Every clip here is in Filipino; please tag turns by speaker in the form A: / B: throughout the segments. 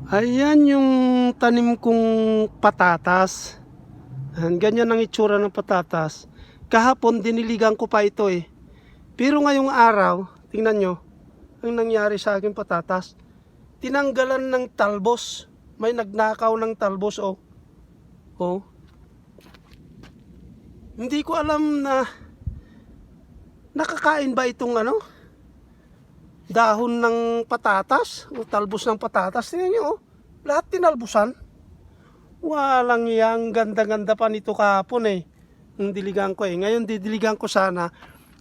A: Ayan yung tanim kong patatas. Ganyan ang itsura ng patatas. Kahapon diniligan ko pa ito eh. Pero ngayong araw, tingnan nyo, ang nangyari sa aking patatas. Tinanggalan ng talbos. May nagnakaw ng talbos oh. Oh. Hindi ko alam na nakakain ba itong dahon ng patatas o talbos ng patatas. Tingnan nyo oh. Lahat tinalbusan. Walang yang ganda-ganda pa nito kahapon eh. Yung diligan ko eh. Ngayon didiligan ko sana.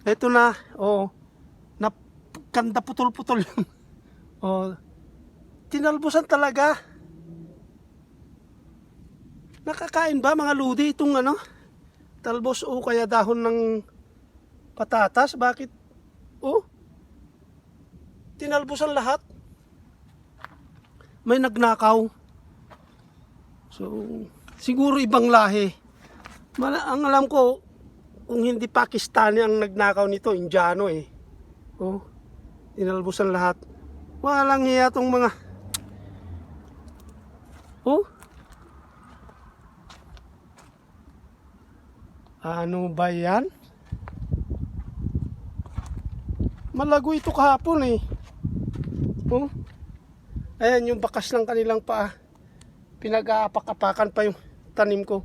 A: Ito na, oh, na ganda putol-putol yung oh, tinalbusan talaga. Nakakain ba mga ludi itong talbos o kaya dahon ng patatas? Bakit? Oh, tinalbusan lahat. May nagnakaw. So, siguro ibang lahi. Ang alam ko, kung hindi Pakistani ang nagnakaw nito, Indiano eh. Oh, tinalbusan lahat. Walang hiya tong mga... Oh, ano ba yan? Malago ito kahapon eh. Oh, ayan yung bakas ng kanilang paa. Pinag-aapak-apakan pa yung tanim ko.